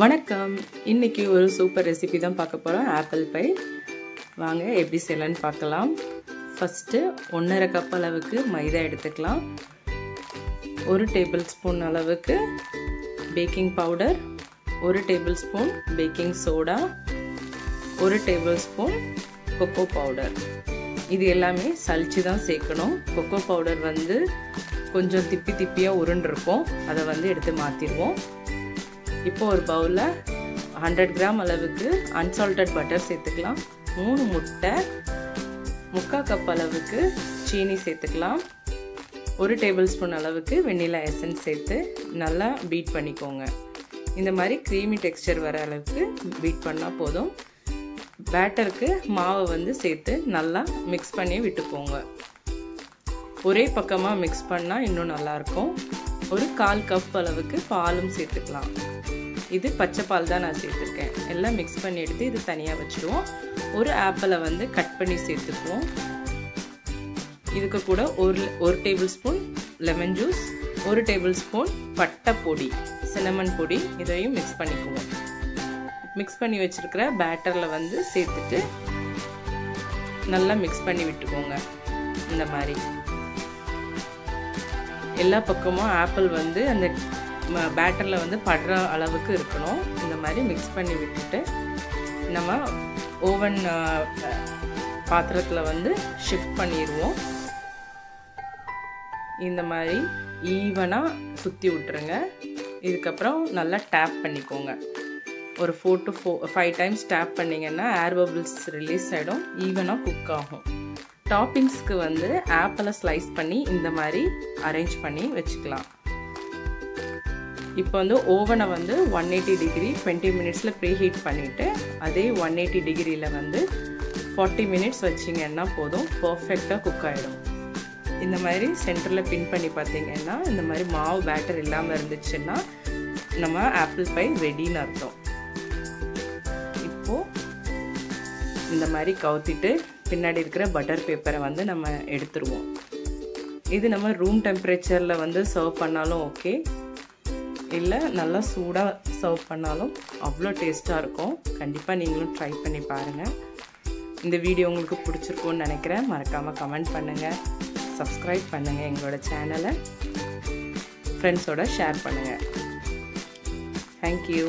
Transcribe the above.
வணக்கம். இன்னைக்கு ஒரு சூப்பர் ரெசிபி தான் பார்க்க போறோம். Apple pie. வாங்க எப்படி செய்யலாம்னு பார்க்கலாம். ஃபர்ஸ்ட் 1.5 கப் அளவுக்கு மைதா எடுத்துக்கலாம். 1 டேபிள் ஸ்பூன் அளவுக்கு baking powder, 1 table spoon baking soda, 1 table spoon cocoa powder. இது எல்லாமே சலிச்சு தான் சேர்க்கணும். கொக்கோ பவுடர் வந்து கொஞ்சம் திப்பியாக உருண்டிருக்கும். அதை வந்து எடுத்து மாற்றிடுவோம். இப்போ ஒரு பவுலில் 100 கிராம் அளவுக்கு அன்சால்டட் பட்டர் சேர்த்துக்கலாம். 3 முட்டை, 3/4 கப் அளவுக்கு சீனி சேர்த்துக்கலாம். 1 டேபிள் ஸ்பூன் அளவுக்கு வெண்ணிலா எசன்ஸ் சேர்த்து நல்லா பீட் பண்ணிக்கோங்க. இந்த மாதிரி க்ரீமி டெக்ஸ்சர் வர அளவுக்கு பீட் பண்ணால் போதும். பேட்டருக்கு மாவை வந்து சேர்த்து நல்லா மிக்ஸ் பண்ணி விட்டுக்கோங்க. ஒரே பக்கமாக மிக்ஸ் பண்ணால் இன்னும் நல்லாயிருக்கும். ஒரு 1/4 கப் அளவுக்கு பாலும் சேர்த்துக்கலாம். இது பச்சை பால் தான் நான் சேர்த்துருக்கேன். எல்லாம் மிக்ஸ் பண்ணி எடுத்து இது தனியாக வச்சுருவோம். ஒரு ஆப்பிளை வந்து கட் பண்ணி சேர்த்துக்குவோம். இதுக்கு கூட ஒரு table spoon lemon juice, 1 table spoon பட்டை பொடி, சின்னமன் பொடி, இதையும் மிக்ஸ் பண்ணிக்குவோம். மிக்ஸ் பண்ணி வச்சுருக்கிற பேட்டரில் வந்து சேர்த்துட்டு நல்லா மிக்ஸ் பண்ணி விட்டுக்கோங்க. இந்த மாதிரி எல்லா பக்கமும் ஆப்பிள் வந்து அந்த பேட்டரில் வந்து படுற அளவுக்கு இருக்கணும். இந்த மாதிரி மிக்ஸ் பண்ணி விட்டுட்டு நம்ம ஓவன் பாத்திரத்தில் வந்து ஷிஃப்ட் பண்ணிடுவோம். இந்த மாதிரி ஈவனாக சுற்றி விட்டுருங்க. இதுக்கப்புறம் நல்லா டேப் பண்ணிக்கோங்க. ஒரு 4 to 5 டைம்ஸ் டேப் பண்ணிங்கன்னா ஏர் பபிள்ஸ் ரிலீஸ் ஆகிடும். ஈவனாக குக் ஆகும். டாப்பிங்ஸ்க்கு வந்து ஆப்பிளை ஸ்லைஸ் பண்ணி இந்த மாதிரி அரேஞ்ச் பண்ணி வச்சுக்கலாம். இப்போ வந்து ஓவனை வந்து 180 டிகிரி 20 மினிட்ஸில் ப்ரீ ஹீட் பண்ணிவிட்டு அதே 180 டிகிரியில் வந்து 40 மினிட்ஸ் வச்சிங்கன்னா போதும். பர்ஃபெக்டாக குக் ஆகிடும். இந்த மாதிரி சென்டரில் பின் பண்ணி பார்த்தீங்கன்னா இந்த மாதிரி மாவு பேட்டர் இல்லாமல் இருந்துச்சுன்னா நம்ம ஆப்பிள் பை ரெடின்னு அர்த்தம். இப்போது இந்த மாதிரி கவுத்திட்டு பின்னாடி இருக்கிற பட்டர் பேப்பரை வந்து நம்ம எடுத்துருவோம். இது நம்ம ரூம் டெம்பரேச்சரில் வந்து சர்வ் பண்ணாலும் ஓகே, இல்லை நல்லா சூடாக சர்வ் பண்ணாலும் அவ்வளோ டேஸ்ட்டாக இருக்கும். கண்டிப்பாக நீங்களும் ட்ரை பண்ணி பாருங்கள். இந்த வீடியோ உங்களுக்கு பிடிச்சிருக்கும்னு நினைக்கிறேன். மறக்காமல் கமெண்ட் பண்ணுங்கள், சப்ஸ்கிரைப் பண்ணுங்கள், எங்களோட சேனலை ஃப்ரெண்ட்ஸோட ஷேர் பண்ணுங்கள். தேங்க்யூ.